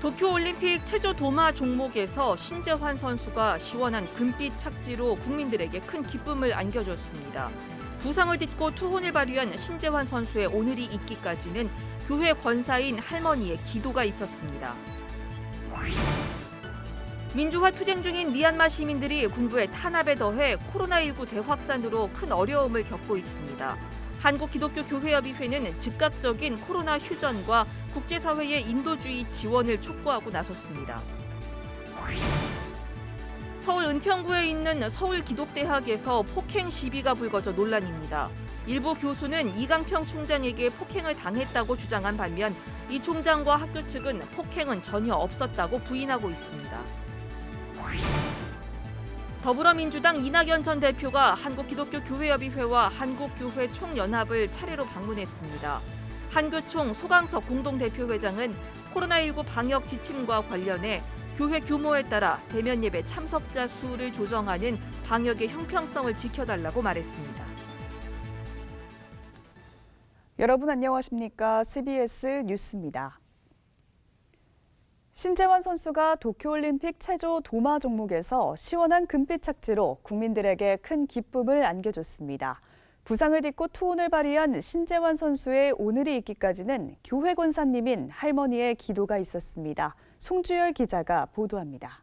도쿄올림픽 체조 도마 종목에서 신재환 선수가 시원한 금빛 착지로 국민들에게 큰 기쁨을 안겨줬습니다. 부상을 딛고 투혼을 발휘한 신재환 선수의 오늘이 있기까지는 교회 권사인 할머니의 기도가 있었습니다. 민주화 투쟁 중인 미얀마 시민들이 군부의 탄압에 더해 코로나19 대확산으로 큰 어려움을 겪고 있습니다. 한국기독교교회협의회는 즉각적인 코로나 휴전과 국제사회의 인도주의 지원을 촉구하고 나섰습니다. 서울 은평구에 있는 서울기독대학에서 폭행 시비가 불거져 논란입니다. 일부 교수는 이강평 총장에게 폭행을 당했다고 주장한 반면 이 총장과 학교 측은 폭행은 전혀 없었다고 부인하고 있습니다. 더불어민주당 이낙연 전 대표가 한국기독교교회협의회와 한국교회 총연합을 차례로 방문했습니다. 한교총 소강석 공동대표회장은 코로나19 방역 지침과 관련해 교회 규모에 따라 대면 예배 참석자 수를 조정하는 방역의 형평성을 지켜달라고 말했습니다. 여러분 안녕하십니까? CBS 뉴스입니다. 신재환 선수가 도쿄올림픽 체조 도마 종목에서 시원한 금빛 착지로 국민들에게 큰 기쁨을 안겨줬습니다. 부상을 딛고 투혼을 발휘한 신재환 선수의 오늘이 있기까지는 교회 권사님인 할머니의 기도가 있었습니다. 송주열 기자가 보도합니다.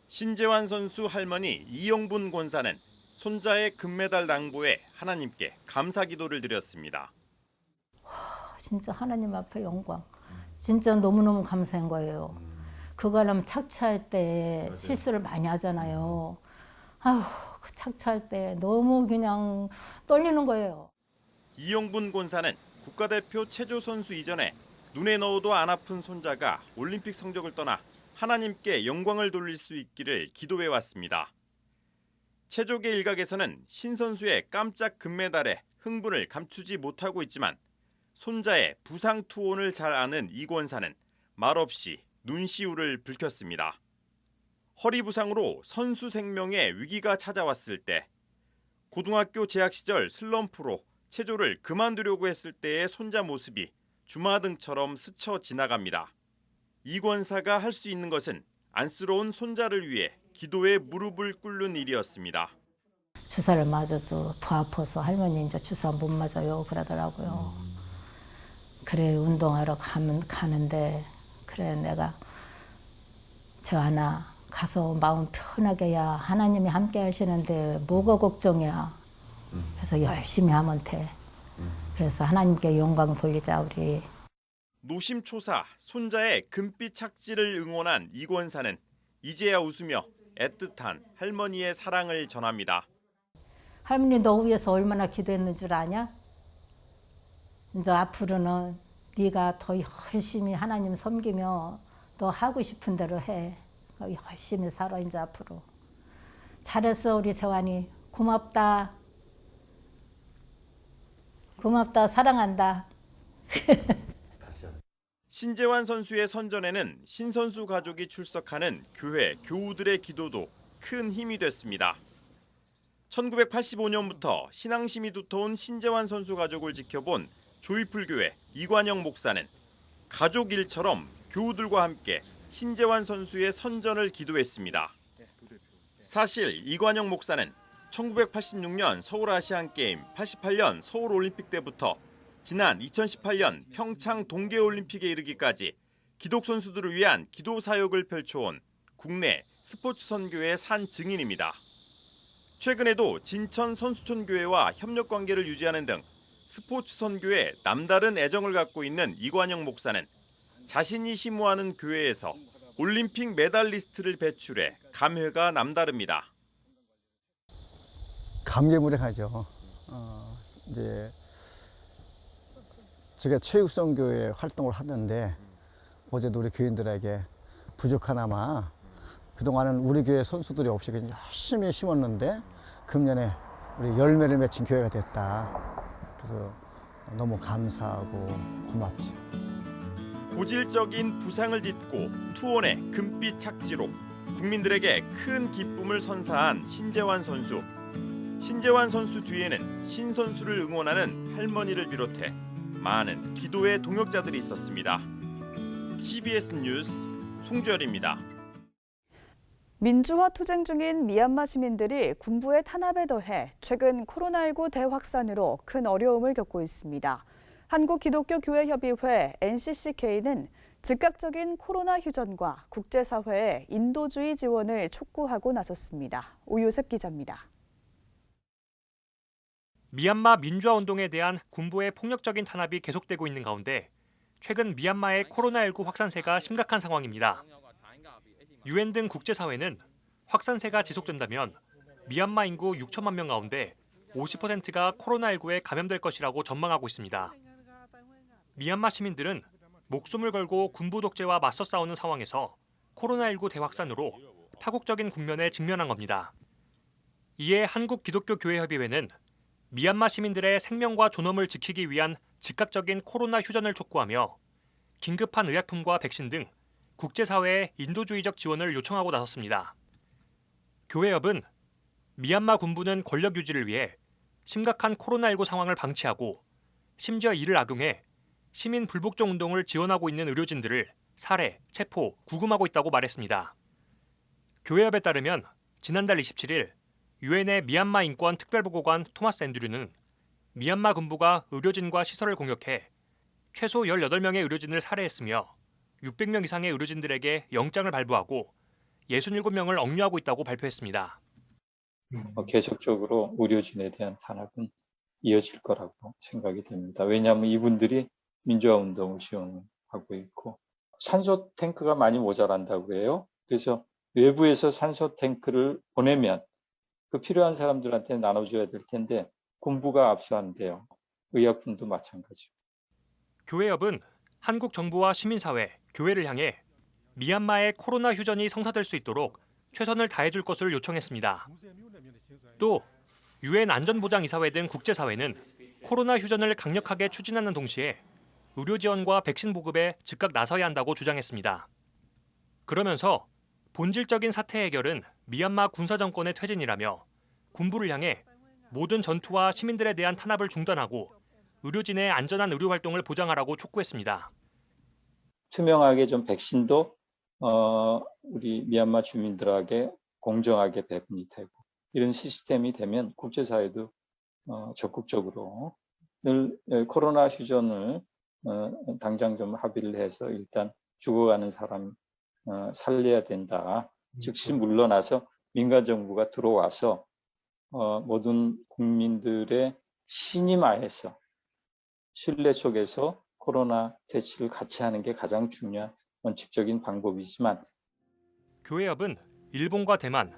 신재환 선수 할머니 이영분 권사는 손자의 금메달 낭보에 하나님께 감사 기도를 드렸습니다. 진짜 하나님 앞에 영광. 진짜 너무너무 감사한 거예요. 그거라면 착취할 때 실수를 많이 하잖아요. 아휴, 그 착취할 때 너무 그냥 떨리는 거예요. 이영분 권사는 국가대표 체조 선수 이전에 눈에 넣어도 안 아픈 손자가 올림픽 성적을 떠나 하나님께 영광을 돌릴 수 있기를 기도해 왔습니다. 체조계 일각에서는 신 선수의 깜짝 금메달에 흥분을 감추지 못하고 있지만 손자의 부상 투혼을 잘 아는 이 권사는 말없이 눈시울을 붉혔습니다. 허리 부상으로 선수 생명에 위기가 찾아왔을 때, 고등학교 재학 시절 슬럼프로 체조를 그만두려고 했을 때의 손자 모습이 주마등처럼 스쳐 지나갑니다. 이 권사가 할 수 있는 것은 안쓰러운 손자를 위해 기도에 무릎을 꿇는 일이었습니다. 주사를 맞아도 더 아파서 할머니 이제 주사 못 맞아요 그러더라고요. 그래 운동하러 가는데 그래 내가 저 하나 가서 마음 편하게 해야 하나님이 함께 하시는데 뭐가 걱정이야. 그래서 열심히 하면 돼. 그래서 하나님께 영광 돌리자 우리. 노심초사 손자의 금빛 착지를 응원한 이 권사는 이제야 웃으며 애틋한 할머니의 사랑을 전합니다. 할머니 너 위해서 얼마나 기도했는 줄 아냐? 이제 앞으로는 네가 더 열심히 하나님 섬기며 너 하고 싶은 대로 해. 열심히 살아 이제 앞으로. 잘했어 우리 재환이. 고맙다. 고맙다. 사랑한다. 신재환 선수의 선전에는 신 선수 가족이 출석하는 교회 교우들의 기도도 큰 힘이 됐습니다. 1985년부터 신앙심이 두터운 신재환 선수 가족을 지켜본 조이풀교회 이관영 목사는 가족 일처럼 교우들과 함께 신재환 선수의 선전을 기도했습니다. 사실 이관영 목사는 1986년 서울아시안게임, 88년 서울올림픽 때부터 지난 2018년 평창 동계올림픽에 이르기까지 기독 선수들을 위한 기도 사역을 펼쳐온 국내 스포츠 선교의 산 증인입니다. 최근에도 진천 선수촌교회와 협력 관계를 유지하는 등 스포츠 선교에 남다른 애정을 갖고 있는 이관영 목사는 자신이 심호하는 교회에서 올림픽 메달리스트를 배출해 감회가 남다릅니다. 감개무량하죠. 이제 제가 체육선교회 활동을 하는데 어제도 우리 교인들에게 부족하나마 그동안은 우리 교회 선수들이 없이 그냥 열심히 심었는데 금년에 우리 열매를 맺힌 교회가 됐다. 그래서 너무 감사하고 고맙죠. 고질적인 부상을 딛고 투혼의 금빛 착지로 국민들에게 큰 기쁨을 선사한 신재환 선수. 신재환 선수 뒤에는 신 선수를 응원하는 할머니를 비롯해 많은 기도의 동역자들이 있었습니다. CBS 뉴스 송주열입니다. 민주화 투쟁 중인 미얀마 시민들이 군부의 탄압에 더해 최근 코로나19 대확산으로 큰 어려움을 겪고 있습니다. 한국기독교교회협의회 NCCK는 즉각적인 코로나 휴전과 국제사회의 인도주의 지원을 촉구하고 나섰습니다. 오요셉 기자입니다. 미얀마 민주화 운동에 대한 군부의 폭력적인 탄압이 계속되고 있는 가운데 최근 미얀마의 코로나19 확산세가 심각한 상황입니다. 유엔 등 국제사회는 확산세가 지속된다면 미얀마 인구 6천만 명 가운데 50%가 코로나19에 감염될 것이라고 전망하고 있습니다. 미얀마 시민들은 목숨을 걸고 군부 독재와 맞서 싸우는 상황에서 코로나19 대확산으로 파국적인 국면에 직면한 겁니다. 이에 한국기독교교회협의회는 미얀마 시민들의 생명과 존엄을 지키기 위한 즉각적인 코로나 휴전을 촉구하며 긴급한 의약품과 백신 등 국제사회의 인도주의적 지원을 요청하고 나섰습니다. 교회협은 미얀마 군부는 권력 유지를 위해 심각한 코로나19 상황을 방치하고 심지어 이를 악용해 시민 불복종 운동을 지원하고 있는 의료진들을 살해, 체포, 구금하고 있다고 말했습니다. 교회협에 따르면 지난달 27일 유엔의 미얀마 인권 특별보고관 토마스 앤드류는 미얀마 군부가 의료진과 시설을 공격해 최소 18명의 의료진을 살해했으며 600명 이상의 의료진들에게 영장을 발부하고 67명을 억류하고 있다고 발표했습니다. 계속적으로 의료진에 대한 탄압은 이어질 거라고 생각이 됩니다. 왜냐하면 이분들이 민주화 운동을 지원하고 있고 산소 탱크가 많이 모자란다고 해요. 그래서 외부에서 산소 탱크를 보내면 그 필요한 사람들한테 나눠줘야 될 텐데 군부가 압수한대요. 의약품도 마찬가지고. 교회협은 한국 정부와 시민사회, 교회를 향해 미얀마의 코로나 휴전이 성사될 수 있도록 최선을 다해줄 것을 요청했습니다. 또 유엔 안전보장이사회 등 국제사회는 코로나 휴전을 강력하게 추진하는 동시에 의료 지원과 백신 보급에 즉각 나서야 한다고 주장했습니다. 그러면서 본질적인 사태 해결은 미얀마 군사 정권의 퇴진이라며 군부를 향해 모든 전투와 시민들에 대한 탄압을 중단하고 의료진의 안전한 의료 활동을 보장하라고 촉구했습니다. 투명하게 좀 백신도 우리 미얀마 주민들에게 공정하게 배분이 되고 이런 시스템이 되면 국제사회도 적극적으로 늘 코로나 휴전을 당장 좀 합의를 해서 일단 죽어가는 사람 살려야 된다. 즉시 물러나서 민간정부가 들어와서 모든 국민들의 신임하에서 신뢰 속에서 코로나 퇴치를 같이 하는 게 가장 중요한 원칙적인 방법이지만 교회협은 일본과 대만,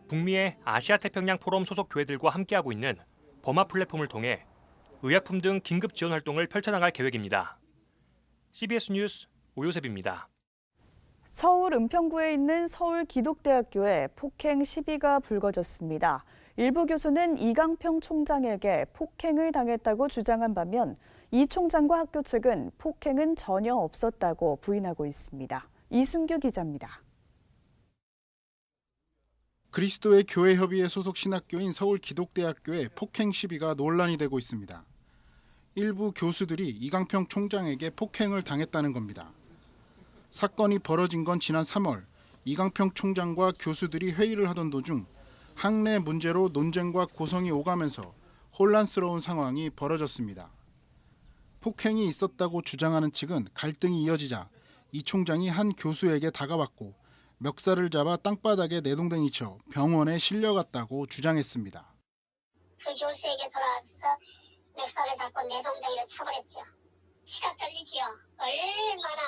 북미의 아시아태평양 포럼 소속 교회들과 함께하고 있는 버마 플랫폼을 통해 의약품 등 긴급 지원 활동을 펼쳐나갈 계획입니다. CBS 뉴스 오요셉입니다. 서울 은평구에 있는 서울기독대학교에 폭행 시비가 불거졌습니다. 일부 교수는 이강평 총장에게 폭행을 당했다고 주장한 반면 이 총장과 학교 측은 폭행은 전혀 없었다고 부인하고 있습니다. 이순규 기자입니다. 그리스도의 교회협의회 소속 신학교인 서울기독대학교에 폭행 시비가 논란이 되고 있습니다. 일부 교수들이 이강평 총장에게 폭행을 당했다는 겁니다. 사건이 벌어진 건 지난 3월 이강평 총장과 교수들이 회의를 하던 도중 학내 문제로 논쟁과 고성이 오가면서 혼란스러운 상황이 벌어졌습니다. 폭행이 있었다고 주장하는 측은 갈등이 이어지자 이 총장이 한 교수에게 다가왔고 멱살을 잡아 땅바닥에 내동댕이 쳐 병원에 실려갔다고 주장했습니다. 그 교수에게 돌아와서 멱살을 잡고 내동댕이를 쳐버렸죠. 치가 떨리지요. 얼마나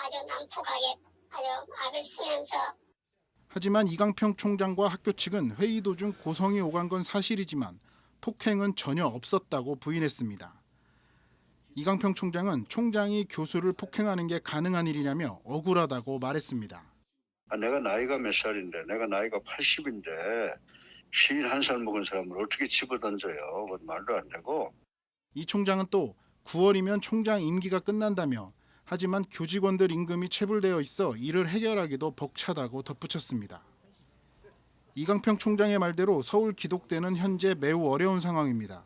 아주 난폭하게 아주 악을 쓰면서. 하지만 이강평 총장과 학교 측은 회의 도중 고성이 오간 건 사실이지만 폭행은 전혀 없었다고 부인했습니다. 이강평 총장은 총장이 교수를 폭행하는 게 가능한 일이냐며 억울하다고 말했습니다. 내가 나이가 몇 살인데 내가 나이가 80인데 51살 먹은 사람을 어떻게 집어던져요. 그건 말도 안 되고. 이 총장은 또 9월이면 총장 임기가 끝난다며 하지만 교직원들 임금이 체불되어 있어 이를 해결하기도 벅차다고 덧붙였습니다. 이강평 총장의 말대로 서울기독대는 현재 매우 어려운 상황입니다.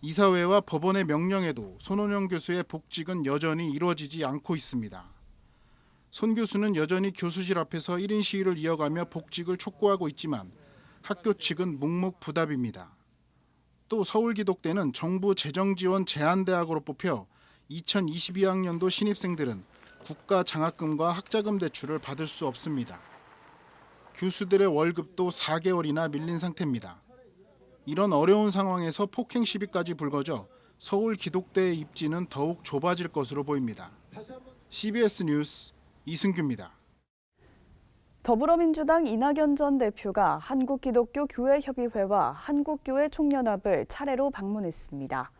이사회와 법원의 명령에도 손원영 교수의 복직은 여전히 이루어지지 않고 있습니다. 손 교수는 여전히 교수실 앞에서 1인 시위를 이어가며 복직을 촉구하고 있지만 학교 측은 묵묵부답입니다. 또 서울기독대는 정부 재정지원 제한대학으로 뽑혀 2022학년도 신입생들은 국가 장학금과 학자금 대출을 받을 수 없습니다. 교수들의 월급도 4개월이나 밀린 상태입니다. 이런 어려운 상황에서 폭행 시비까지 불거져 서울기독대의 입지는 더욱 좁아질 것으로 보입니다. CBS 뉴스 이승규입니다. 더불어민주당 이낙연 전 대표가 한국기독교교회협의회와 한국교회 총연합을 차례로 방문했습니다.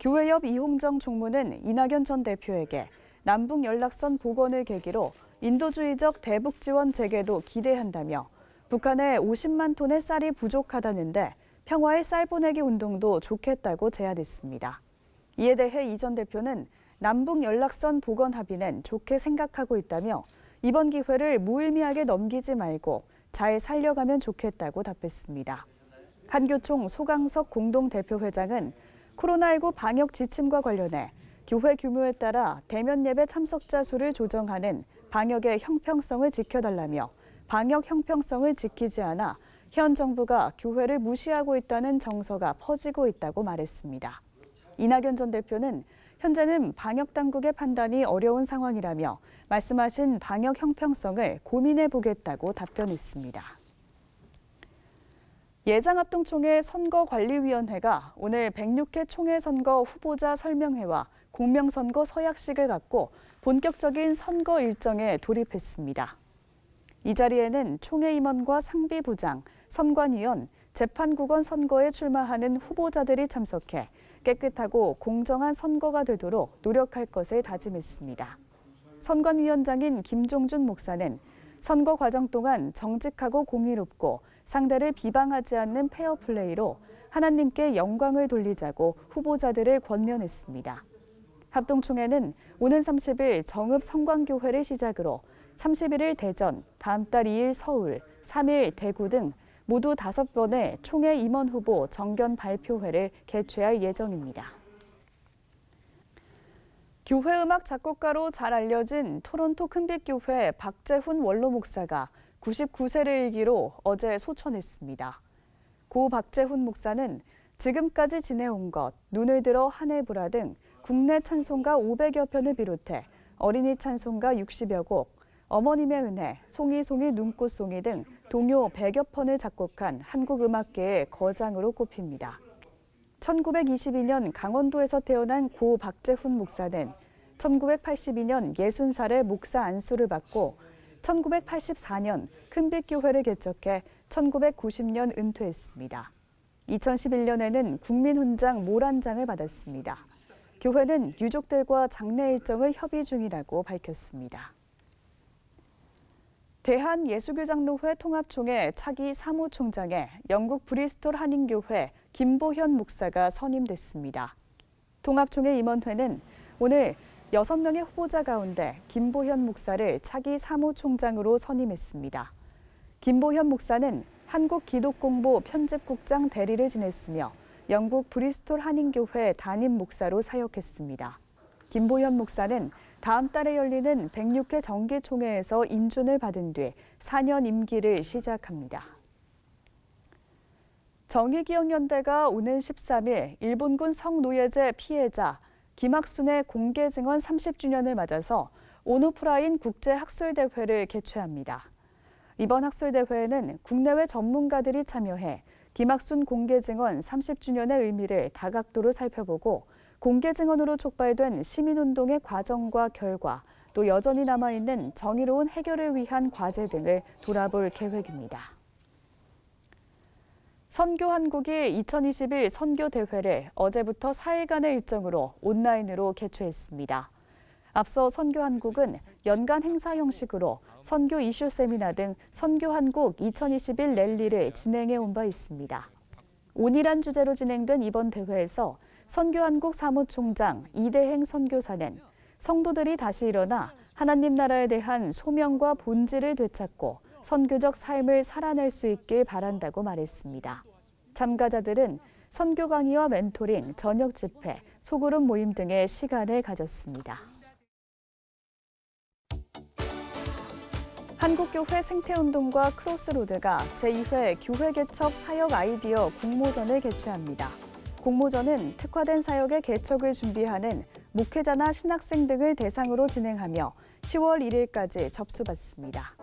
교회협 이홍정 총무는 이낙연 전 대표에게 남북 연락선 복원을 계기로 인도주의적 대북 지원 재개도 기대한다며 북한에 50만 톤의 쌀이 부족하다는데 평화의 쌀 보내기 운동도 좋겠다고 제안했습니다. 이에 대해 이 전 대표는 남북 연락선 복원 합의는 좋게 생각하고 있다며 이번 기회를 무의미하게 넘기지 말고 잘 살려가면 좋겠다고 답했습니다. 한교총 소강석 공동대표회장은 코로나19 방역 지침과 관련해 교회 규모에 따라 대면 예배 참석자 수를 조정하는 방역의 형평성을 지켜달라며 방역 형평성을 지키지 않아 현 정부가 교회를 무시하고 있다는 정서가 퍼지고 있다고 말했습니다. 이낙연 전 대표는 현재는 방역 당국의 판단이 어려운 상황이라며 말씀하신 방역 형평성을 고민해 보겠다고 답변했습니다. 예장합동총회 선거관리위원회가 오늘 106회 총회 선거 후보자 설명회와 공명선거 서약식을 갖고 본격적인 선거 일정에 돌입했습니다. 이 자리에는 총회 임원과 상비부장, 선관위원, 재판국원 선거에 출마하는 후보자들이 참석해 깨끗하고 공정한 선거가 되도록 노력할 것을 다짐했습니다. 선관위원장인 김종준 목사는 선거 과정 동안 정직하고 공의롭고 상대를 비방하지 않는 페어플레이로 하나님께 영광을 돌리자고 후보자들을 권면했습니다. 합동총회는 오는 30일 정읍 성광교회를 시작으로 31일 대전, 다음 달 2일 서울, 3일 대구 등 모두 5번의 총회 임원 후보 정견 발표회를 개최할 예정입니다. 교회 음악 작곡가로 잘 알려진 토론토 큰빛교회 박재훈 원로 목사가 99세를 일기로 어제 소천했습니다. 고 박재훈 목사는 지금까지 지내온 것, 눈을 들어 하늘 보라 등 국내 찬송가 500여 편을 비롯해 어린이 찬송가 60여 곡, 어머님의 은혜, 송이송이 눈꽃송이 등 동요 100여 편을 작곡한 한국 음악계의 거장으로 꼽힙니다. 1922년 강원도에서 태어난 고 박재훈 목사는 1982년 60살에 목사 안수를 받고 1984년 큰빛교회를 개척해 1990년 은퇴했습니다. 2011년에는 국민훈장 모란장을 받았습니다. 교회는 유족들과 장례 일정을 협의 중이라고 밝혔습니다. 대한예수교장로회 통합총회 차기 사무총장에 영국 브리스톨 한인교회 김보현 목사가 선임됐습니다. 통합총회 임원회는 오늘 6명의 후보자 가운데 김보현 목사를 차기 사무총장으로 선임했습니다. 김보현 목사는 한국기독공보 편집국장 대리를 지냈으며 영국 브리스톨 한인교회 담임 목사로 사역했습니다. 김보현 목사는 다음 달에 열리는 106회 정기총회에서 인준을 받은 뒤 4년 임기를 시작합니다. 정의기억연대가 오는 13일 일본군 성노예제 피해자 김학순의 공개 증언 30주년을 맞아서 온오프라인 국제학술대회를 개최합니다. 이번 학술대회에는 국내외 전문가들이 참여해 김학순 공개 증언 30주년의 의미를 다각도로 살펴보고 공개 증언으로 촉발된 시민운동의 과정과 결과, 또 여전히 남아있는 정의로운 해결을 위한 과제 등을 돌아볼 계획입니다. 선교한국이 2021 선교대회를 어제부터 4일간의 일정으로 온라인으로 개최했습니다. 앞서 선교한국은 연간 행사 형식으로 선교 이슈 세미나 등 선교한국 2021 랠리를 진행해 온 바 있습니다. 온이란 주제로 진행된 이번 대회에서 선교한국 사무총장 이대행 선교사는 성도들이 다시 일어나 하나님 나라에 대한 소명과 본질을 되찾고 선교적 삶을 살아낼 수 있길 바란다고 말했습니다. 참가자들은 선교 강의와 멘토링, 저녁 집회, 소그룹 모임 등의 시간을 가졌습니다. 한국교회 생태운동과 크로스로드가 제2회 교회 개척 사역 아이디어 공모전을 개최합니다. 공모전은 특화된 사역의 개척을 준비하는 목회자나 신학생 등을 대상으로 진행하며 10월 1일까지 접수받습니다.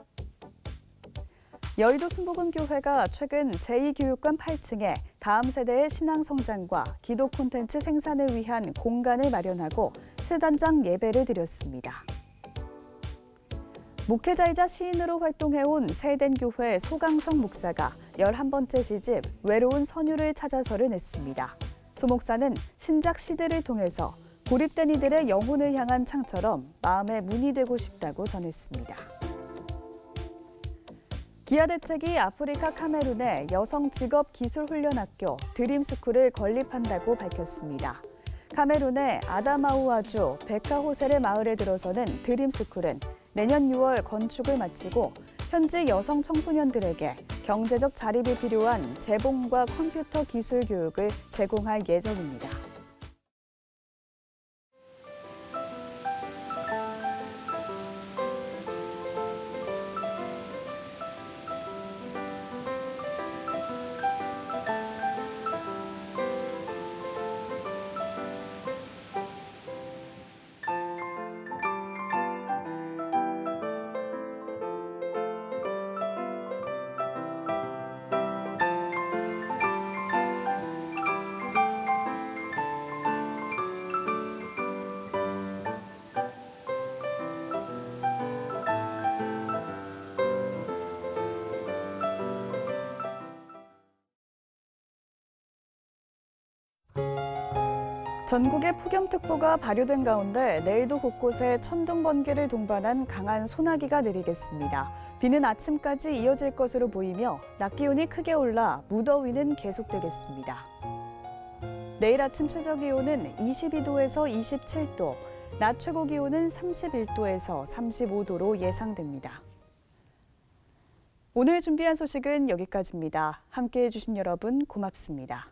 여의도 순복음교회가 최근 제2교육관 8층에 다음 세대의 신앙 성장과 기도 콘텐츠 생산을 위한 공간을 마련하고 세단장 예배를 드렸습니다. 목회자이자 시인으로 활동해온 세덴교회 소강성 목사가 11번째 시집 외로운 선유를 찾아서를 냈습니다. 소 목사는 신작 시들을 통해서 고립된 이들의 영혼을 향한 창처럼 마음의 문이 되고 싶다고 전했습니다. 기아 대책이 아프리카 카메룬의 여성 직업 기술 훈련학교 드림스쿨을 건립한다고 밝혔습니다. 카메룬의 아다마우아주 베카호셀의 마을에 들어서는 드림스쿨은 내년 6월 건축을 마치고 현지 여성 청소년들에게 경제적 자립이 필요한 재봉과 컴퓨터 기술 교육을 제공할 예정입니다. 전국에 폭염특보가 발효된 가운데 내일도 곳곳에 천둥, 번개를 동반한 강한 소나기가 내리겠습니다. 비는 아침까지 이어질 것으로 보이며 낮 기온이 크게 올라 무더위는 계속되겠습니다. 내일 아침 최저기온은 22도에서 27도, 낮 최고기온은 31도에서 35도로 예상됩니다. 오늘 준비한 소식은 여기까지입니다. 함께해 주신 여러분 고맙습니다.